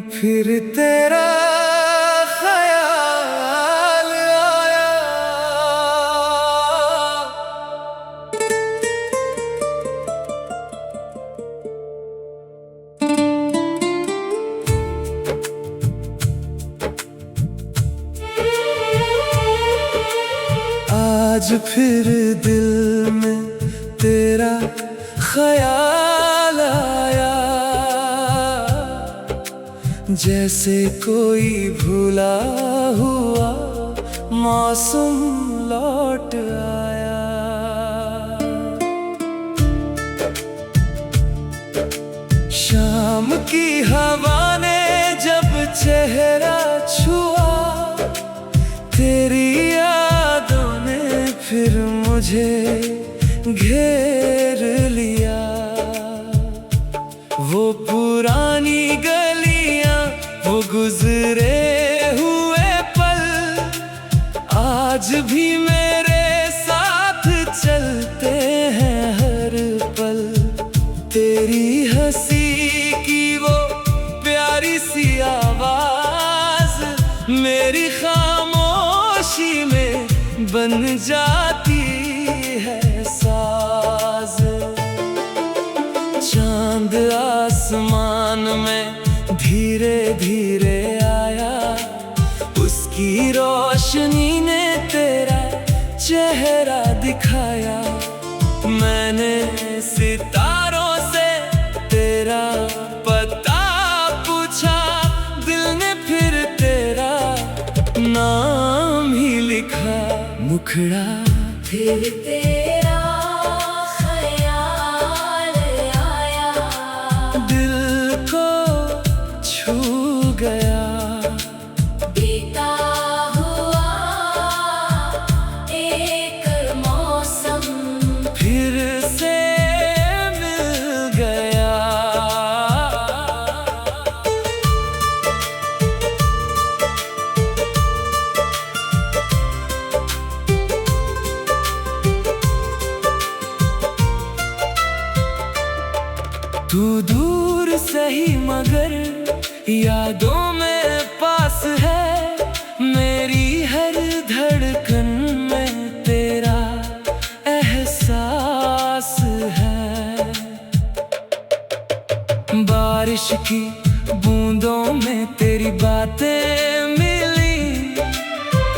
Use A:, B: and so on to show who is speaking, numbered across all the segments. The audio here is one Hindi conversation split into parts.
A: फिर तेरा ख्याल आया, आज फिर दिल में तेरा ख्याल आया, जैसे कोई भूला हुआ मौसम लौट आया। शाम की हवा ने जब चेहरा छुआ, तेरी यादों ने फिर मुझे घेर लिया। वो पुरानी गलियां, वो गुजरे हुए पल, आज भी मेरे साथ चलते हैं हर पल। तेरी हंसी की वो प्यारी सी आवाज मेरी खामोशी में बन जाती है साज। चांद आसमान में धीरे धीरे आया, उसकी रोशनी ने तेरा चेहरा दिखाया। मैंने सितारों से तेरा पता पूछा, दिल ने फिर तेरा नाम ही लिखा। मुखड़ा
B: फिर तेरा ख्याल आया,
A: दिल को छू गया।
B: बीता हुआ एक मौसम
A: फिर से मिल गया। तू दूर सही मगर यादों में पास है, मेरी हर धड़कन में तेरा एहसास है। बारिश की बूंदों में तेरी बातें मिली,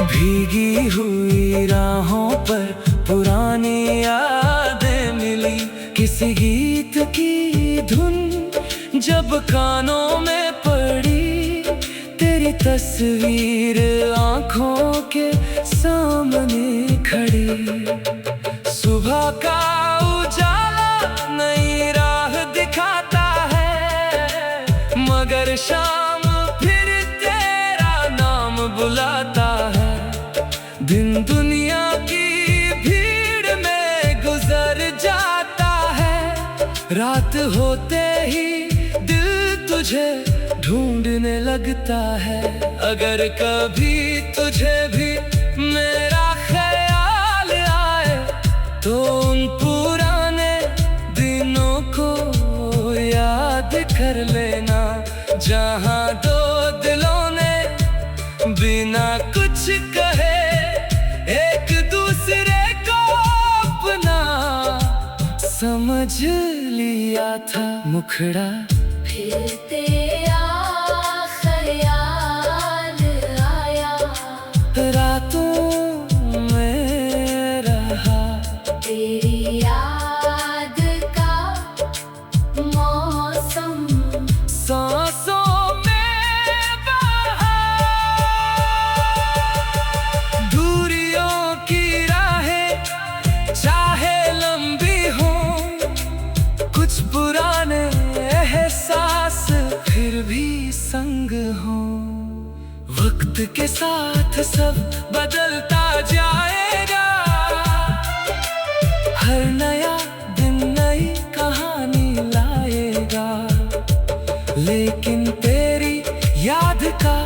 A: भीगी हुई राहों पर पुरानी यादें मिली। किसी गीत की धुन जब कानों में पड़ी, तेरी तस्वीर आंखों के सामने खड़ी। सुबह का उजाला नई राह दिखाता है, मगर शाम फिर तेरा नाम बुलाता है। दिन दुनिया की भीड़ में गुजर जाता है, रात होते ही दिल तुझे ढूंढने लगता है। अगर कभी तुझे भी मेरा ख्याल आए, तो उन पुराने दिनों को याद कर लेना, जहां दो दिलों ने बिना कुछ कहे एक दूसरे को अपना समझ लिया था। मुखड़ा
B: फिर तेरा ख्याल आया,
A: रातों में रहा
B: तेरी याद का मौसम
A: सांसों में बहा। दूरियों की राहें चाहे लंबी हो, कुछ पुराने एहसास फिर भी संग हो। वक्त के साथ सब बदलता जाएगा, हर नया दिन नई कहानी लाएगा। लेकिन तेरी याद का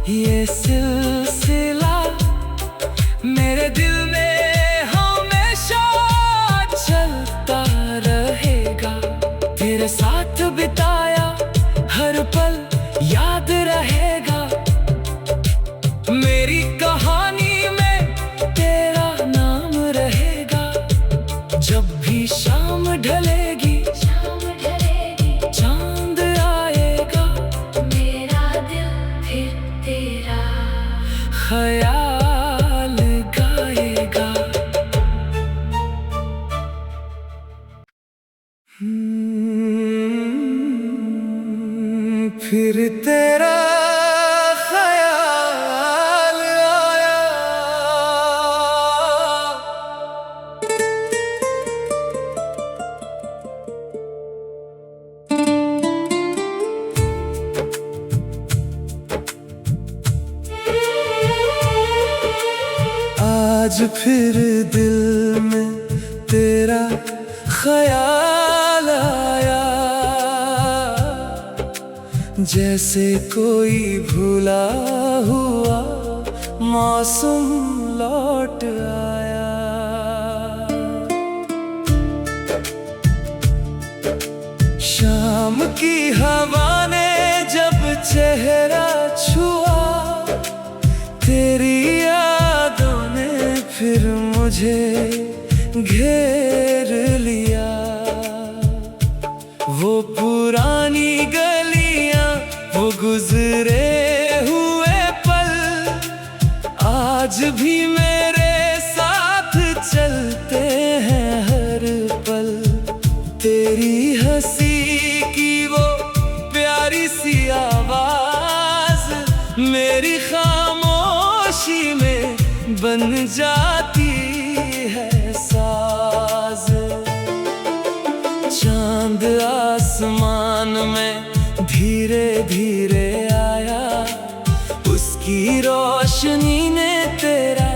A: ये सिलसिला मेरे दिल में हमेशा चलता रहेगा। ढलेगी,
B: शाम ढलेगी,
A: चांद आएगा,
B: मेरा दिल फिर तेरा
A: ख्याल गाएगा। फिर तेरा ख्याल आया। आज फिर दिल में तेरा ख्याल आया, जैसे कोई भूला हुआ मौसम लौट आया। शाम की हवा ने जब चेहरा छुआ, तेरी यादों ने फिर मुझे घेर लिया। वो पुरानी गलियां, वो गुजरे हुए पल, आज भी मेरे साथ चलते हैं हर पल। तेरी हंसी की वो प्यारी सी आवाज मेरी खामोशी में बन जाती है साज। चांद आसमान में धीरे धीरे आया, उसकी रोशनी ने तेरा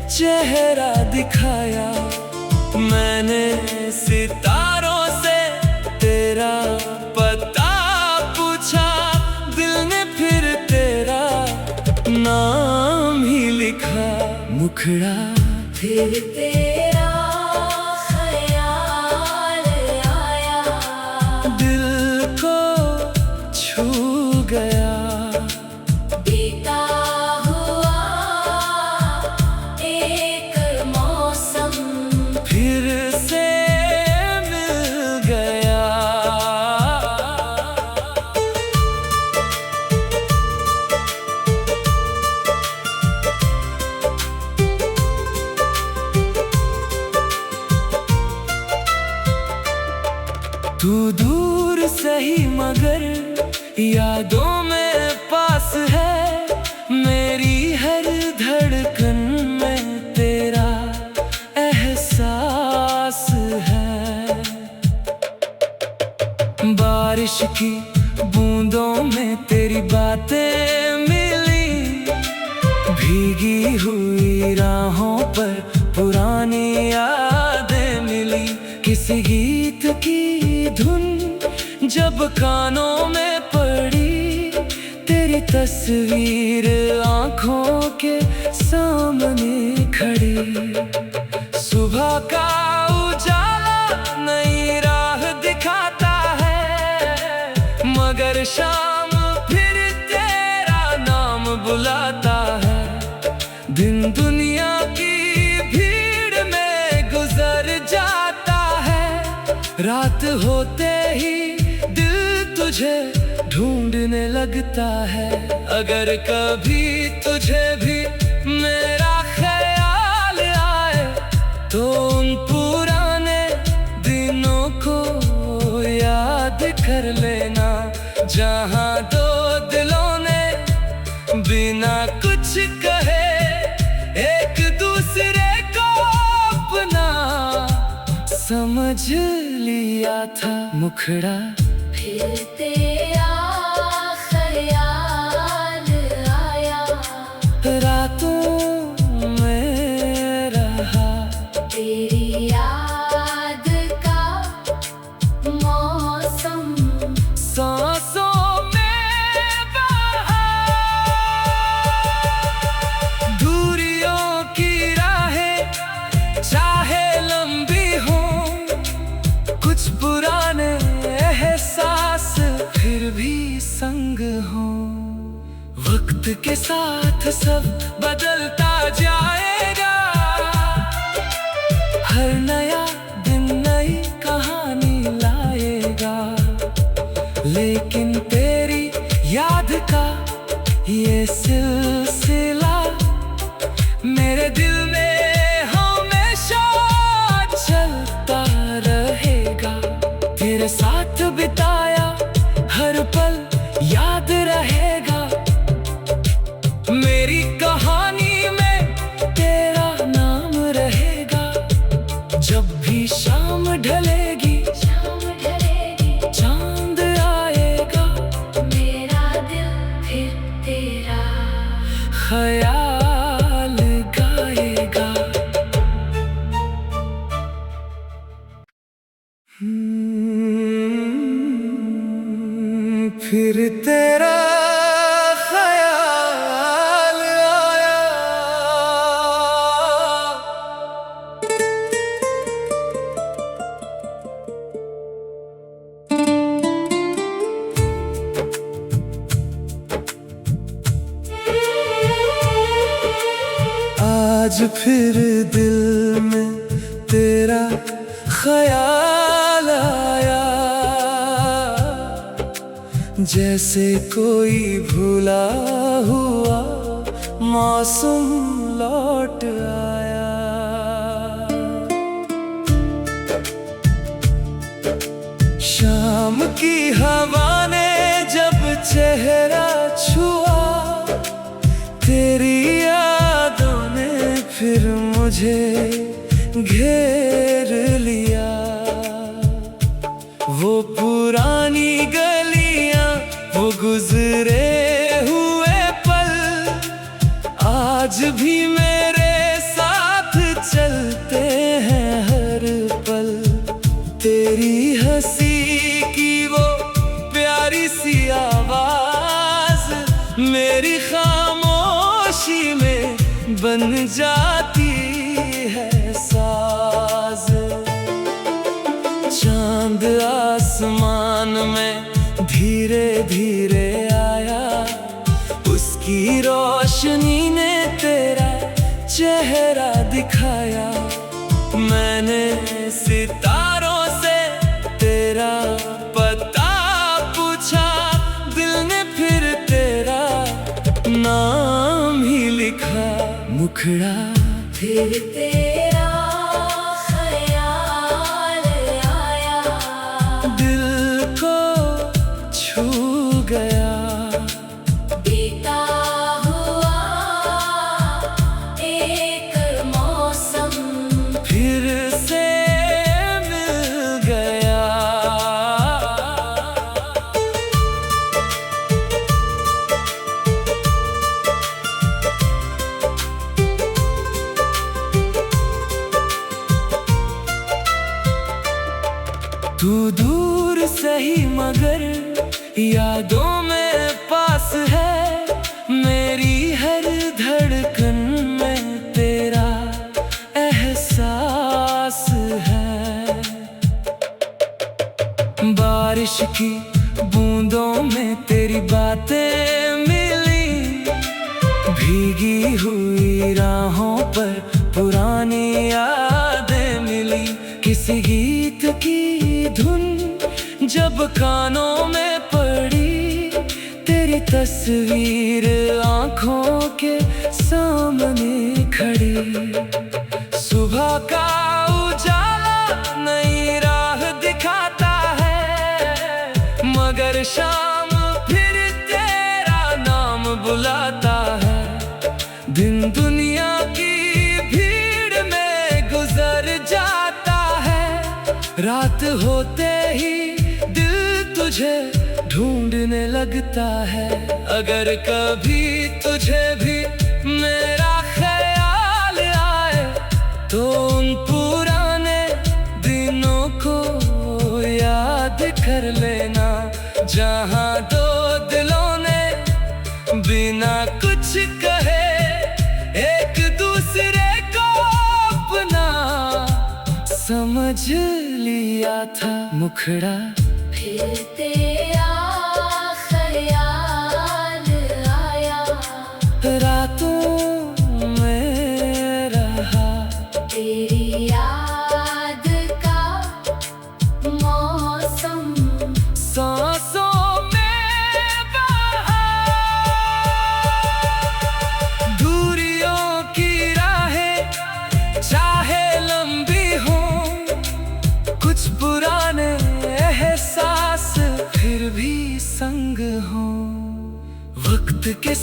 A: चेहरा दिखाया। मैंने सितारों से तेरा पता पूछा, दिल ने फिर तेरा नाम ही लिखा। मुखड़ा
B: फिर तेरा ख्याल आया,
A: दिल को छू गया।
B: बीता हुआ एक मौसम
A: फिर से मिल गया। तू दूर सही मगर यादों में पास है, मेरी हर धड़कन में तेरा एहसास है। बारिश की बूंदों में तेरी बातें मिली, भीगी हुई राहों पर पुरानी यादें मिली। किसी गीत की धुन जब कानों में पड़ी, तेरी तस्वीर आंखों के सामने खड़ी। सुबह का उजाला नई राह दिखाता है, मगर शाम फिर तेरा नाम बुलाता है। दिन दुनिया की भीड़ में गुजर जाता है, रात होते ही दिल तुझे ढूंढने लगता है। अगर कभी तुझे भी मेरा ख्याल आए, तो उन पुराने दिनों को याद कर लेना, जहां दो दिलों ने बिना कुछ कहे एक दूसरे को अपना समझ लिया था। मुखड़ा
B: फिर तेरा ख्याल आया,
A: रातों में रहा
B: तेरी याद का मौसम
A: सांसों में बहा। दूरियों की राहें चाहे लंबी हो, कुछ पुराने एहसास फिर भी संग हो। वक्त के साथ सब बदलता जाएगा, हर नया दिन नई कहानी लेकिन तेरी याद का ये सिलसिला मेरे दिल में हमेशा चलता रहेगा। तेरे साथ बिताया हर पल याद रहेगा। मेरी कहानी में तेरा नाम रहेगा। जब भी शाम ढलेगी चांद आएगा,
B: मेरा दिल फिर तेरा
A: ख्याल गाएगा। फिर तेरा ख्याल आया। आज फिर दिल में तेरा ख्याल आया, जैसे कोई भूला हुआ मौसम लौट आया। शाम की हवा ने जब चेहरा छुआ, तेरी यादों ने फिर मुझे घेर लिया। वो पुरानी गलियां, वो गुजरे हुए पल आज भी मेरे साथ चलते हैं हर पल। तेरी हंसी की वो प्यारी सी आवाज मेरी खामोशी में बन जाती है साज। चांद आसमान में धीरे धीरे आया, उसकी रोशनी ने तेरा चेहरा दिखाया। मैंने सितारों से तेरा पता पूछा, दिल ने फिर तेरा नाम ही लिखा। मुखड़ा
B: फिर तेरा ख्याल आया,
A: दिल को छू गया।
B: बीता हुआ एक मौसम
A: फिर से मिल गया। तू दूर सही मगर यादों में पास है। मेरी हर धड़कन में तेरा एहसास है। बारिश की बूंदों में तेरी बातें मिली, भीगी हुई राहों पर पुरानी यादें मिली। किसी गीत की धुन जब कानों में पड़ी, तेरी तस्वीर आंखों के सामने खड़ी। सुबह का उजाला नई राह दिखाता है, मगर शाम फिर तेरा नाम बुलाता है। दिन दुनिया की भीड़ में गुजर जाता है, रात होते ही दिल तुझे ढूंढने लगता है। अगर कभी तुझे भी मेरा ख्याल आए, तो उन पुराने दिनों को याद कर लेना, जहां दो दिलों ने बिना कुछ कहे एक दूसरे को अपना समझ लिया था। मुखड़ा
B: फिर तेरा ख्याल आया,
A: रातों में रहा
B: तेरी याद का मौसम
A: सांसों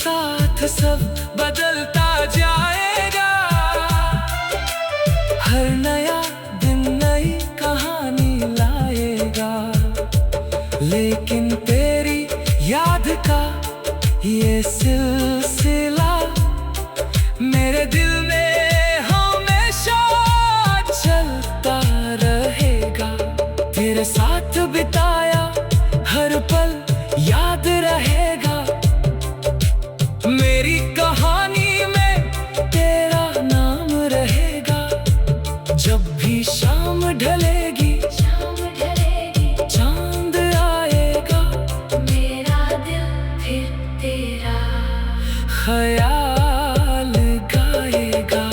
A: साथ सब बदलता जाएगा। हर नया दिन नई कहानी लाएगा, लेकिन तेरी याद का ये सिलसिला मेरे दिल में हमेशा चलता रहेगा। तेरे साथ बिताया हर पल याद रहेगा, मेरी कहानी में तेरा नाम रहेगा। जब भी शाम ढलेगी चांद आएगा,
B: मेरा दिल फिर तेरा
A: ख्याल गाएगा।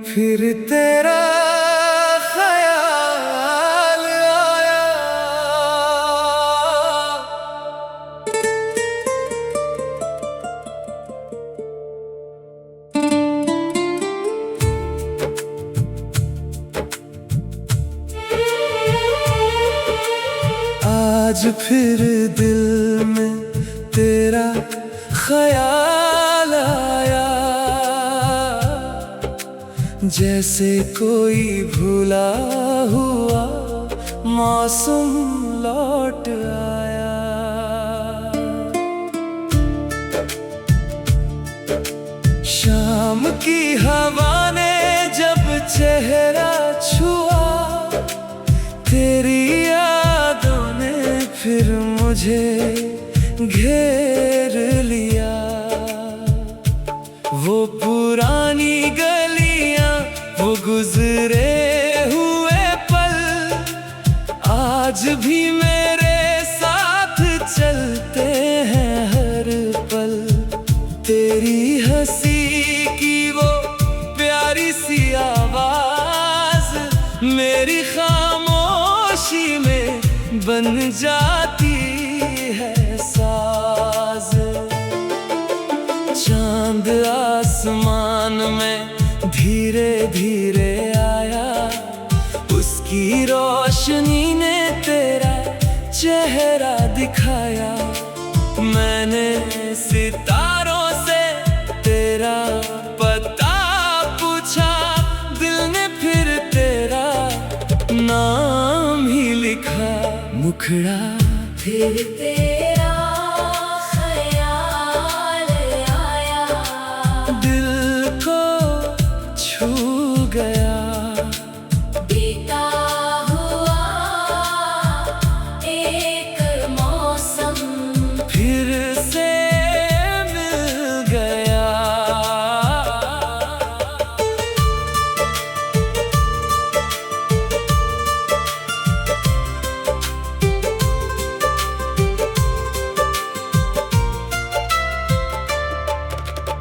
A: फिर तेरा ख्याल आया। आज फिर दिल में तेरा ख्याल आया, जैसे कोई भूला हुआ मौसम लौट आया। शाम की हवा ने जब चेहरा छुआ, तेरी यादों ने फिर मुझे घेर लिया। वो पुरानी गलियां, वो गुजरे हुए पल आज भी मेरे साथ चलते हैं हर पल। तेरी हंसी की वो प्यारी सी आवाज मेरी खामोशी में बन जाती है साज। चांद आसमान में धीरे धीरे आया, उसकी रोशनी ने तेरा चेहरा दिखाया। मैंने सितारों से तेरा पता पूछा, दिल ने फिर तेरा नाम ही लिखा। मुखड़ा
B: फिर तेरा ख्याल आया,
A: दिल को छू गया।
B: बीता हुआ एक मौसम
A: फिर से मिल गया।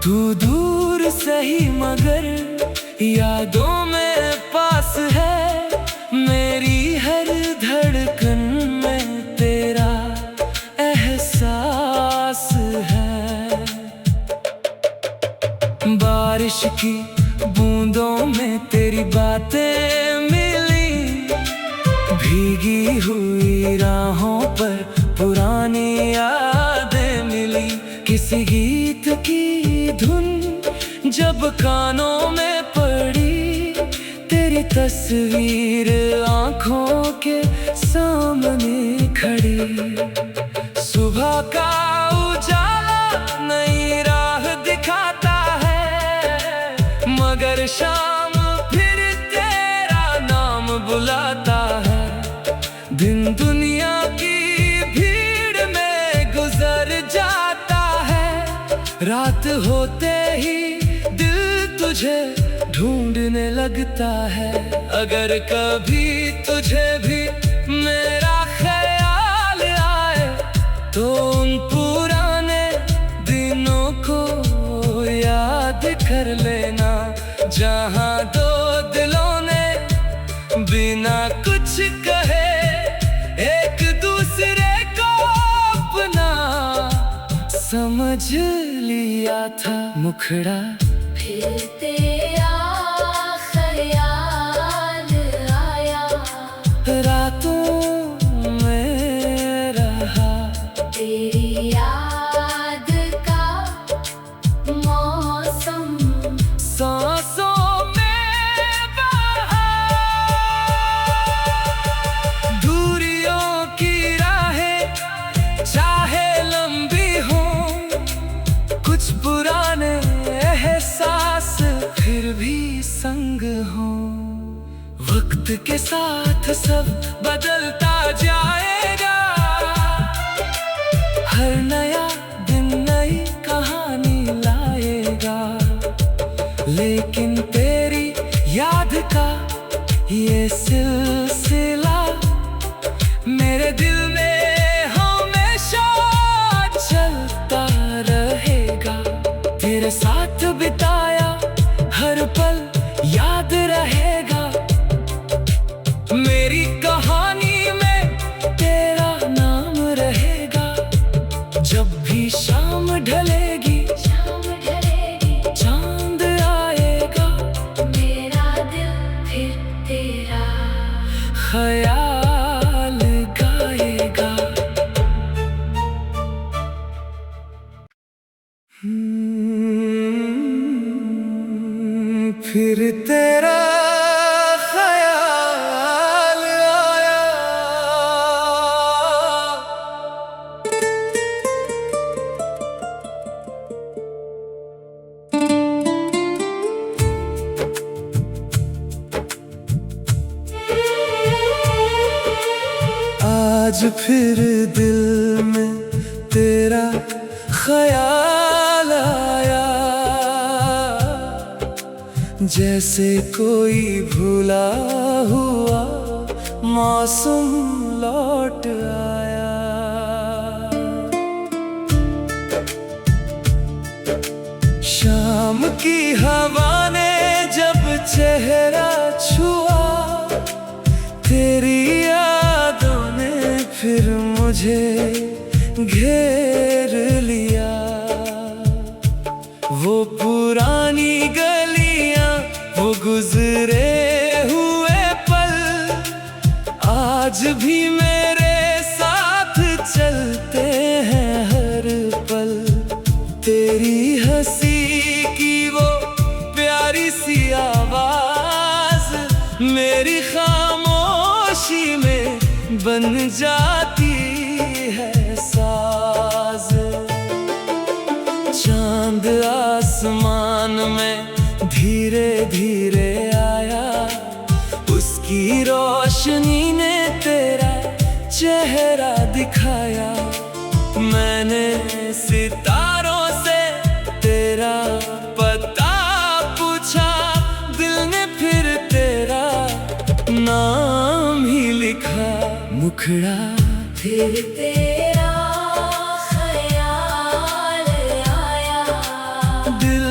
A: तू दूर सही मगर यादों में पास है, मेरी हर धड़कन में तेरा एहसास है। बारिश की बूंदों में तेरी बातें मिली, भीगी हुई राहों पर पुरानी यादें मिली। किसी गीत की धुन जब कानों में पड़ी, तेरी तस्वीर आंखों के सामने खड़ी। सुबह का उजाला नई राह दिखाता है, मगर शाम फिर तेरा नाम बुलाता है। दिन दुनिया की भीड़ में गुजर जाता है, रात होते ही दिल तुझे ढूंढने लगता है। अगर कभी तुझे भी मेरा ख्याल आए, तो उन पुराने दिनों को याद कर लेना, जहां दो दिलों ने बिना कुछ कहे एक दूसरे को अपना समझ लिया था। मुखड़ा
B: फिर तेरा ख्याल आया,
A: संग हो। वक्त के साथ सब बदलता जाएगा, हर नया दिन नई कहानी लाएगा। लेकिन तेरी याद का ये सिलसिला मेरे दिल में हमेशा चलता रहेगा। तेरे साथ बिताया हर पल याद रहेगा, मेरी कहानी में तेरा नाम रहेगा। जब भी शाम ढलेगी चांद आएगा,
B: मेरा दिल फिर तेरा
A: ख्याल गाएगा। फिर तेरा ख्याल आया। आज फिर दिल में तेरा ख्याल आया, जैसे कोई भूला हुआ मौसम लौट आया। शाम की हवा ने जब चेहरा छुआ, तेरी यादों ने फिर मुझे घेर लिया। वो पुरानी गलियां, वो गुजरे हुए पल आज भी मेरे साथ चलते हैं हर पल। तेरी हंसी की वो प्यारी सी आवाज मेरी खामोशी में बन जाती है साज। चांद आसमान में धीरे धीरे आया, उसकी रोशनी ने तेरा चेहरा दिखाया। मैंने सितारों से तेरा पता पूछा, दिल ने फिर तेरा नाम ही लिखा। मुखड़ा
B: फिर तेरा ख्याल आया,
A: दिल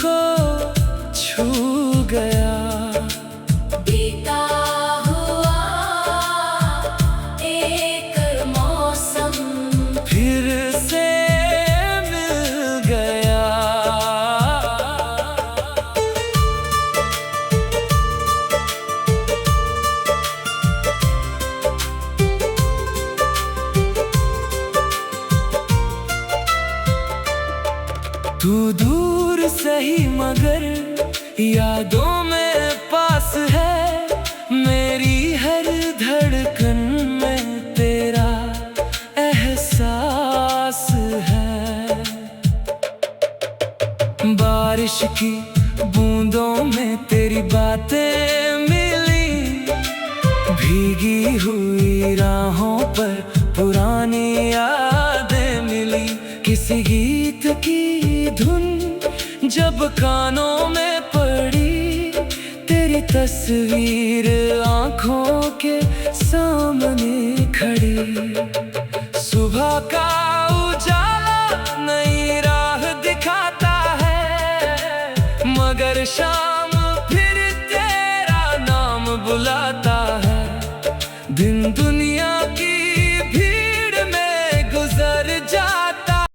A: को छू गया।
B: बीता हुआ एक मौसम
A: फिर से मिल गया। तू दूर सही मगर यादों में पास है, मेरी हर धड़कन में तेरा एहसास है। बारिश की बूंदों में तेरी बातें मिली, भीगी हुई राहों पर पुरानी यादें मिली। किसी गीत की धुन जब कानों में पड़ी, तेरी तस्वीर आंखों के सामने खड़ी। सुबह का उजाला नई राह दिखाता है, मगर शाम फिर तेरा नाम बुलाता है। दिन दुनिया